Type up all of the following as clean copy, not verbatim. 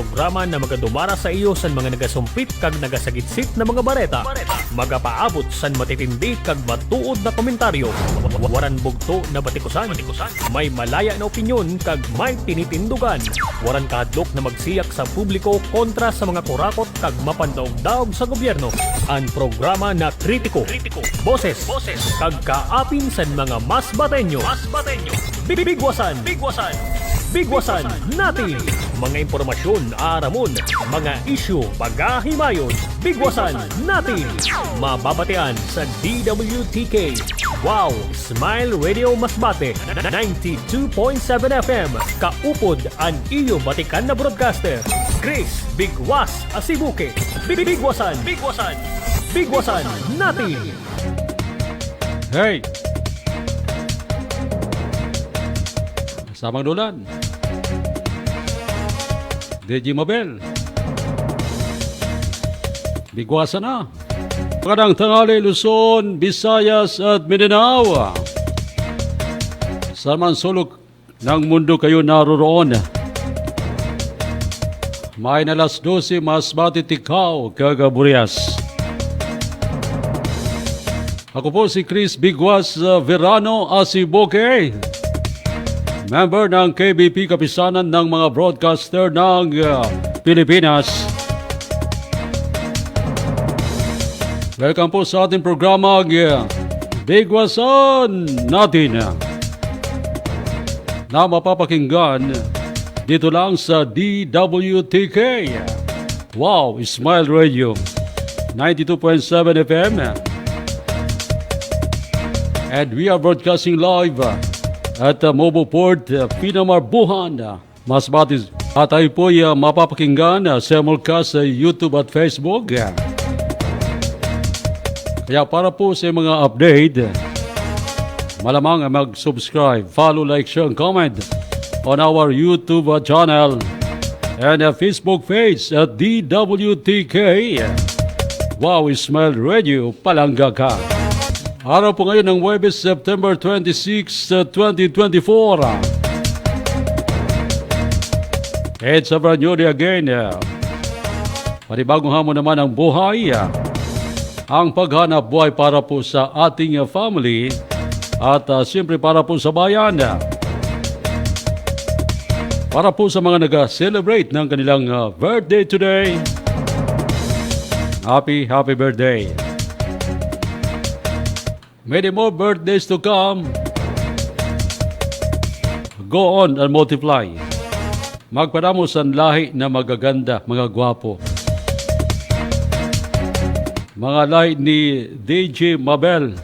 Programa na magadumara sa iyo sa mga nagasumpit kag nagasagitsit na mga bareta. Magapaabot san matitindi kag matuod na komentaryo. Waran bugto na batikusan. May malaya na opinyon kag may tinitindugan. Waran kahadlok na magsiyak sa publiko kontra sa mga kurakot kag mapandaog-daog sa gobyerno. Ang programa na kritiko, boses, kag kaapin sa mga mas batenyo. Bigwasan natin mga impormasyon aramon, mga isyu pagahimayon. Bigwasan natin mababatean sa DWTK. Wow, Smile Radio Masbate 92.7 FM. Kaupod ang iyo batikan na broadcaster Chris Bigwas Asibuke. Bigwasan natin. Hey! Samang Dulan. DJ Mabel. Bigwasan na. Magandang tanghali Luzon, Visayas at Mindanao. Sa man sulok ng mundo kayo naroroon. May na alas 12 Masbate Tikaw, Cagaburias. Ako po si Chris Bigwas Verano Asiboke. Member ng KBP Kapisanan ng mga broadcaster ng Pilipinas. Welcome po sa ating programa Bigwasan natin na mapapakinggan dito lang sa DWTK. Wow, Smile Radio 92.7 FM. And we are broadcasting live at Mobo Port, Pinamarbuhan, Masbate. At tayo po mapapakinggan simulcast sa YouTube at Facebook. Kaya para po sa mga update, malamang mag-subscribe, follow, like, share, and comment on our YouTube channel and Facebook page at DWTK. Wow, Smile Radio, palangga ka. Araw po ngayon ng Huwebes, September 26, 2024. It's a brand new day again. Panibagong hamon naman ang buhay. Ang paghanap buhay para po sa ating family at siyempre para po sa bayan. Para po sa mga nag-celebrate ng kanilang birthday today. Happy birthday. Many more birthdays to come. Go on and multiply. Magpadamos ang lahi na magaganda, mga gwapo. Mga lahi ni DJ Mabel,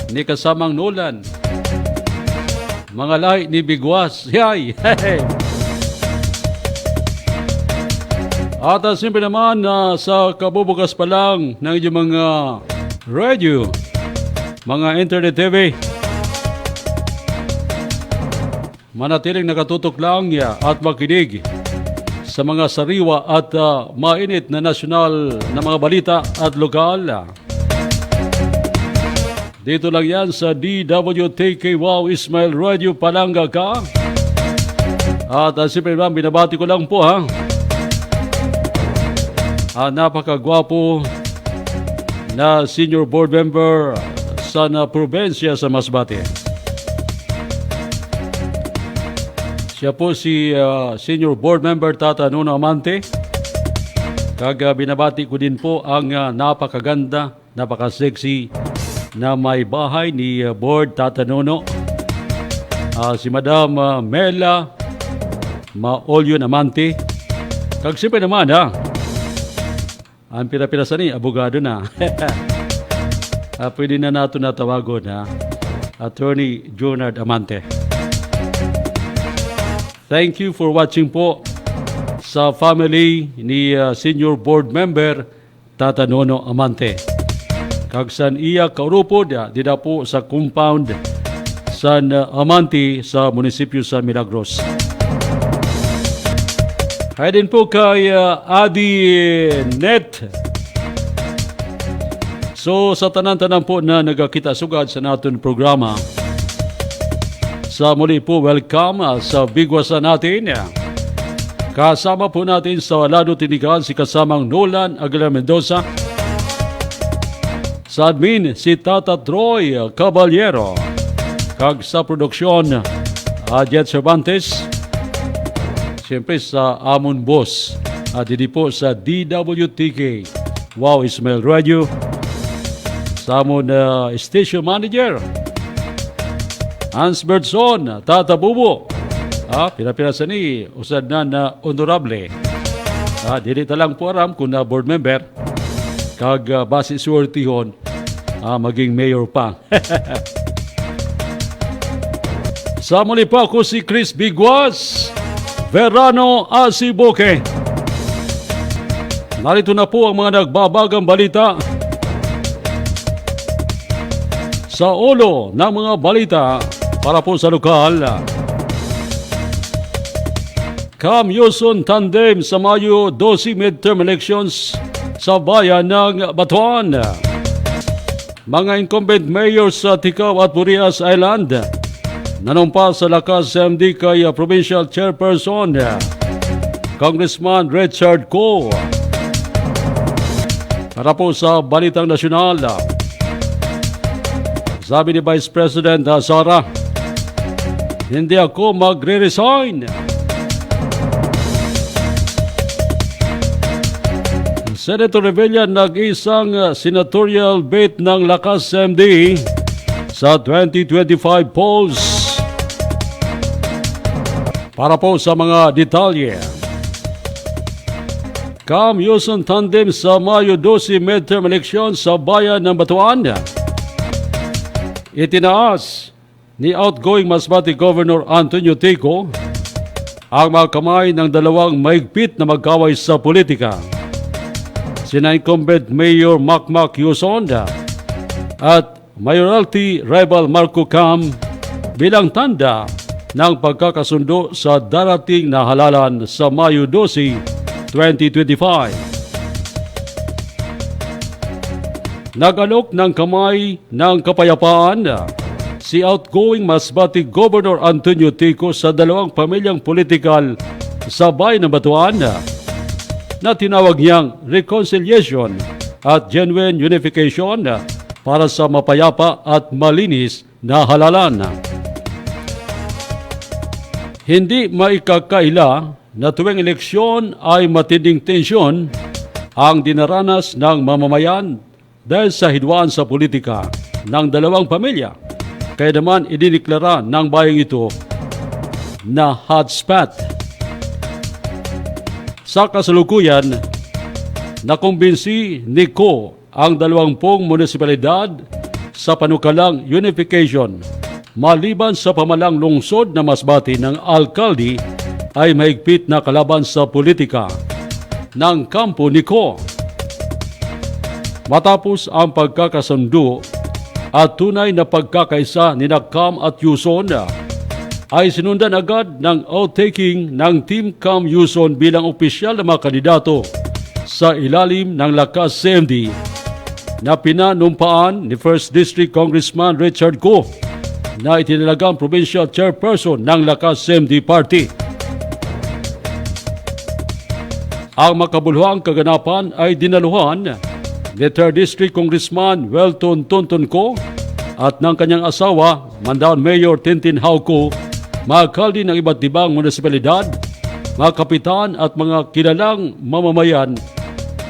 ni kasamang Nolan. Mga lahi ni Bigwas. Yay! At siyempre naman sa kabubukas pa lang ng inyong mga radio, mga internet TV, manatiling nakatutok lang at makinig sa mga sariwa at mainit na nasyonal na mga balita at lokal. Dito lang yan sa DWTK. Wow, Smile Radio, palangga ka. At siyempre lang, binabati ko lang po napakagwapo na senior board member sa probinsya sa Masbate. Siya po si senior board member Tata Nuno Amante. Binabati ko din po ang napakaganda, napaka-sexy na may bahay ni board Tata Nuno. Si Madam Mela Maolyon Amante. Siyempre naman ang pira-pirasa ni, abogado na. Pwede na nato natawagon Attorney Jonard Amante. Thank you for watching po sa family ni Senior Board Member Tata Nono Amante. Kagsan iya kaurupod, dida po sa compound San Amante sa munisipyo San Milagros. Hay din po kay Adi Net. So sa tanan-tanan po na nagakita sugad sa naton programa, sa muli po welcome sa bigwasan natin. Kasama po natin sa Lado Tinigan si kasamang Nolan Aguilar Mendoza. Sa admin si Tata Troy Caballero. Kag sa produksyon Jet Cervantes. Siyempre sa Amon Boss. At hindi po sa DWTK Wow Ismail Radio. Sa Amon Station Manager Hans Bertson, Tata Bubo. Pira-pirasa ni usad na honorable. Dili talang po aram kung na board member kag base suwertihon maging mayor pa. Sa muli pa ako si Chris Biguas, Verano Asiboke. Narito na po ang mga nagbabagang balita. Sa ulo ng mga balita para po sa lokal. Cam Yuson Tandem sa Mayo 12 midterm elections sa bayan ng Batuan. Mga incumbent mayors sa Ticao at Burias Island nanumpa sa lakas MD kay Provincial Chairperson Congressman Richard Ko. Para po sa balitang nasyonal, sabi ni Vice President Sara, hindi ako magre-resign. Senator Revilla nag-isang senatorial bid ng lakas MD sa 2025 polls. Para po sa mga detalye, Cam Yuson Tandem sa Mayo 12 midterm election sa bayan ng Batuan. Itinaas ni outgoing Masbate Governor Antonio Tico ang mga kamay ng dalawang maigpit na magkaway sa politika. Sina incumbent Mayor Makmak Yuson at mayoralty rival Marco Cam bilang tanda ng pagkakasundo sa darating na halalan sa Mayo 12, 2025. Nag-alok ng kamay ng kapayapaan si outgoing Masbate Governor Antonio Tico sa dalawang pamilyang politikal sa bayan ng Batuan na tinawag niyang reconciliation at genuine unification para sa mapayapa at malinis na halalan. Hindi maikakaila na tuwing eleksyon ay matinding tensyon ang dinaranas ng mamamayan dahil sa hidwaan sa politika ng dalawang pamilya. Kaya naman idineklara ng bayang ito na hotspot. Sa kasalukuyan, nakumbinsi ni Ko ang 20 munisipalidad sa panukalang unification maliban sa pamalang lungsod na Masbate ng alkalde ay mahigpit na kalaban sa politika ng kampo ni Ko. Matapos ang pagkakasundo at tunay na pagkakaisa ni Cam at Yuson ay sinundan agad ng outtaking ng Team Cam Yuson bilang opisyal na mga kandidato sa ilalim ng lakas CMD na pinanumpaan ni 1st District Congressman Richard Ko na itinalagang Provincial Chairperson ng lakas CMD Party. Ang makabuluhang kaganapan ay dinaluhan ni 3rd District Congressman Welton Tonton Ko at ng kanyang asawa, Mandaon Mayor Tintin Hau Ko, mga kaldi ng iba't ibang munisipalidad, mga kapitan at mga kilalang mamamayan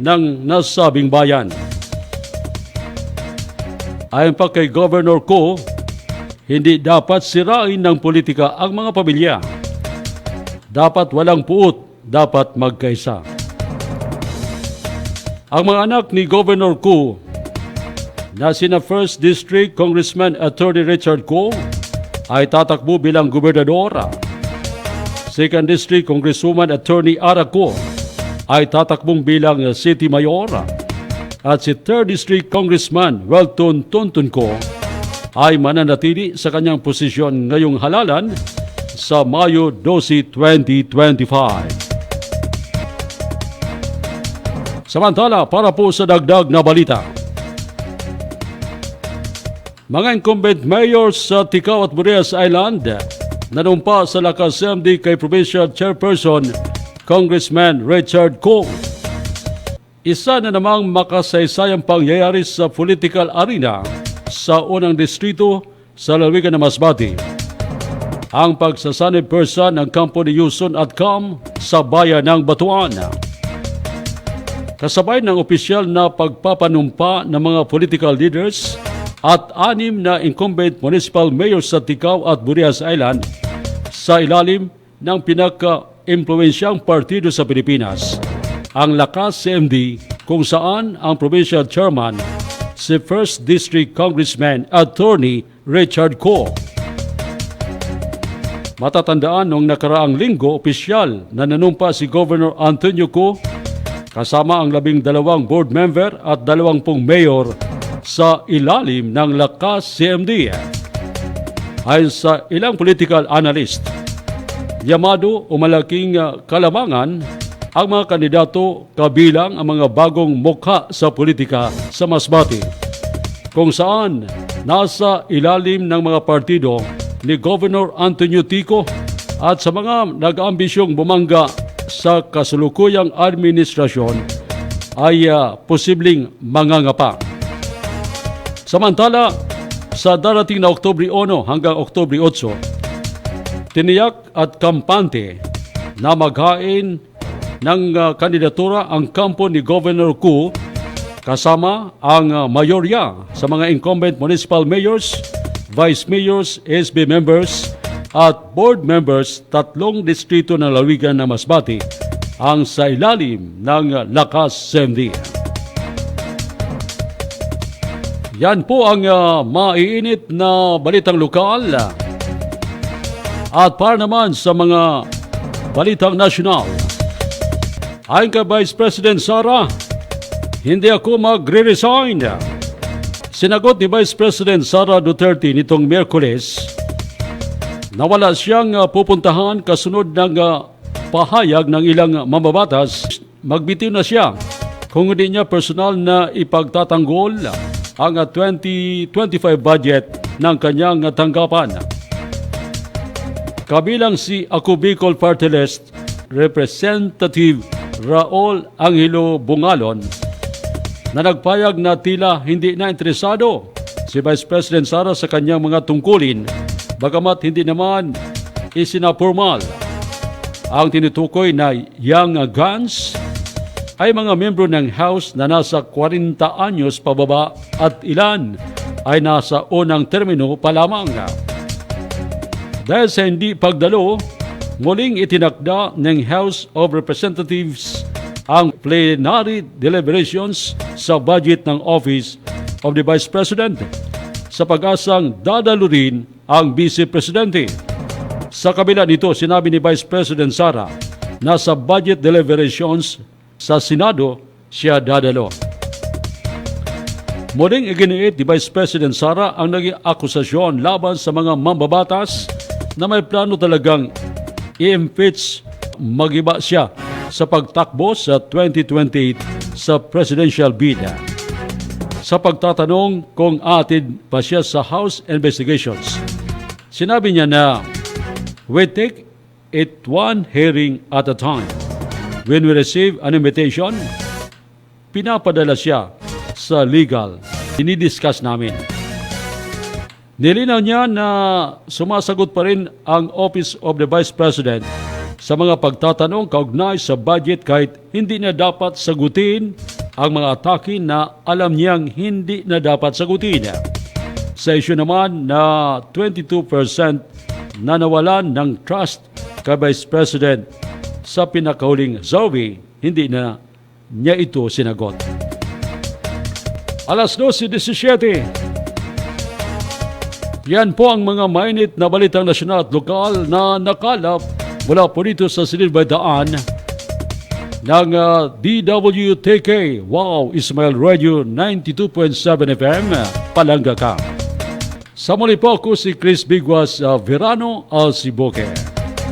ng nasabing bayan. Ayon pa kay Governor Ko, hindi dapat sirain ng politika ang mga pamilya. Dapat walang puot, dapat magkaisa. Ang mga anak ni Governor Ko na sina 1st District Congressman Attorney Richard Ko ay tatakbo bilang gobernador. 2nd District Congresswoman Attorney Ara Ko ay tatakbong bilang City Mayor. At si 3rd District Congressman Welton Tonton Ko ay mananatili sa kanyang posisyon ngayong halalan sa Mayo 12, 2025. Samantala, para po sa dagdag na balita, mga incumbent mayors sa Ticao at Burias Island nanumpa sa lakas MD kay Provincial Chairperson Congressman Richard Kong. Isa na namang makasaysayang pangyayari sa political arena sa unang distrito sa lalawigan ng Masbate. Ang pagsasanib persa ng kampo ni Yuson at Cam sa bayan ng Batuan. Kasabay ng opisyal na pagpapanumpa ng mga political leaders at 6 na incumbent municipal mayors sa Ticao at Burias Island sa ilalim ng pinaka-impluensyang partido sa Pilipinas, ang Lakas CMD, kung saan ang provincial chairman si 1st District Congressman Attorney Richard Kong. Matatandaan noong nakaraang linggo, opisyal na nanumpa si Governor Antonio Ko kasama ang 12 board member at 20 mayor sa ilalim ng Lakas CMD. Ayon sa ilang political analyst, yamado o malaking kalamangan ang mga kandidato kabilang ang mga bagong mukha sa politika sa Masbate, kung saan nasa ilalim ng mga partido ni Governor Antonio Tico at sa mga nag-ambisyong bumangga sa kasulukuyang administrasyon ay posibleng mangangapa. Samantala, sa darating na Oktubre 1 hanggang Oktubre 8, tiniyak at kampante na maghain ng kandidatura ang kampo ni Governor Koo kasama ang mayorya sa mga incumbent municipal mayors, vice mayors, SB members at board members 3 distrito ng lalawigan ng Masbate ang sa ilalim ng Lakas CMD. Yan po ang maiinit na balitang lokal. At para naman sa mga balitang nasyonal, ayon kay Vice President Sara, hindi ako magre-resign. Sinagot ni Vice President Sara Duterte nitong Miyerkules na wala siyang pupuntahan kasunod ng pahayag ng ilang mambabatas. Magbitiw na siya kung hindi niya personal na ipagtatanggol ang 2025 budget ng kanyang tanggapan. Kabilang si Ako Bicol Party List Representative Raul Angelo Bungalon na nagpayag na tila hindi na interesado si Vice President Sara sa kanyang mga tungkulin, bagamat hindi naman isinapormal. Ang tinutukoy na young guns ay mga membro ng House na nasa 40 anyos pababa at ilan ay nasa unang termino pa lamang. Dahil sa hindi pagdalo, muling itinakda ng House of Representatives ang plenary deliberations sa budget ng Office of the Vice President sa pag-asang dadalo rin ang Vice Presidente. Sa kabila nito, sinabi ni Vice President Sara na sa budget deliberations sa Senado siya dadalo. Muling iginiit ni Vice President Sara ang naging akusasyon laban sa mga mambabatas na may plano talagang i-impeach magiba siya sa pagtakbo sa 2028 sa presidential bid. Sa pagtatanong kung atid pa siya sa House investigations, sinabi niya na we take it one hearing at a time. When we receive an invitation, pinapadala siya sa legal. Dinidiscuss namin. Nilinaw niya na sumasagot pa rin ang Office of the Vice President sa mga pagtatanong kaugnay sa budget kahit hindi na dapat sagutin ang mga atake na alam niyang hindi na dapat sagutin. Sa issue naman na 22% na nawalan ng trust kay Vice President sa pinakahuling survey, hindi na niya ito sinagot. Alas 12:17. Yan po ang mga mainit na balitang nasyonal at lokal na nakalap mula po dito sa Silid Daan ng DWTK Wow Ismail Radio 92.7 FM Palanga ka. Sa muli po ako si Chris Biguas Verano Alciboque.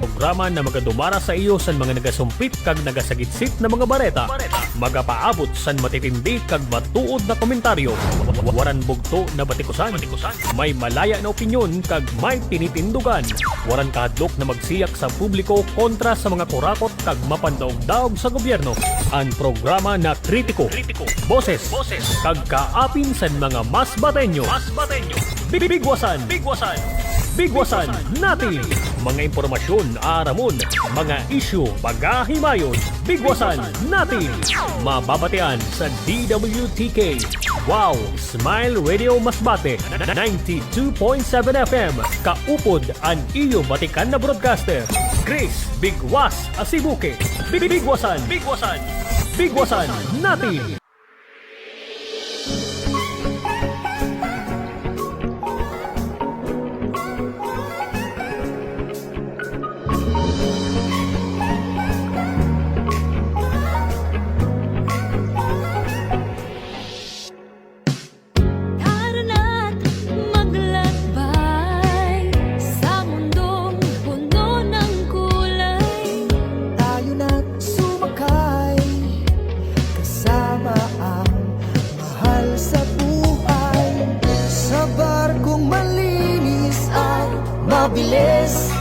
programa na magadumara sa iyo san mga nagasumpit kag nagasagitsit na mga bareta. Magapaabot san matitindi kag matuod na komentaryo. Waran bugto na batikusan. May malaya na opinyon kag may tinitindugan. Waran kahadlok na magsiyak sa publiko kontra sa mga kurakot kag mapandaog-daog sa gobyerno. Ang programa na kritiko, boses, kag kaapin san mga mas batenyo. Bigwasan natin mga impormasyon aramon, mga isyu pagahimayon. Bigwasan natin mababatean sa DWTK. Wow, Smile Radio Masbate 92.7 FM. Kaupod ang iyo batikan na broadcaster Chris Bigwas Asibuke. Bigwasan natin. Tara na't maglakbay sa mundong puno ng kulay. Tayo na't sumakay kasama ang mahal sa buhay. Sa barkong malinis at mabilis,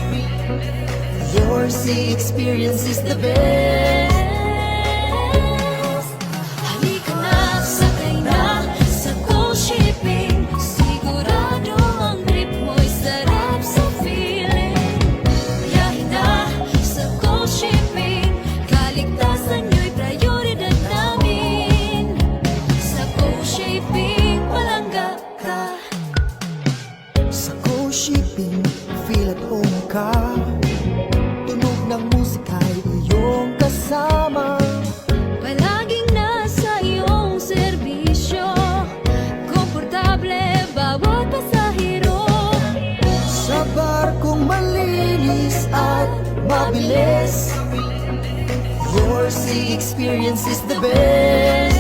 your sea experience is the best. Halika na, sakay na sa Cool Shipping. Sigurado ang trip mo'y sarap sa feeling. Biyahe na sa Cool Shipping. Kaligtasan nyo'y prioridad namin. Sa Cool Shipping, palangga ka. Sa co-shipping, feel at home ka. Tunog ng musika'y iyong kasama. Palaging nasa iyong serbisyo. Komportable bawat pasahero. Sa barkong malinis at mabilis, your sea experience is the best.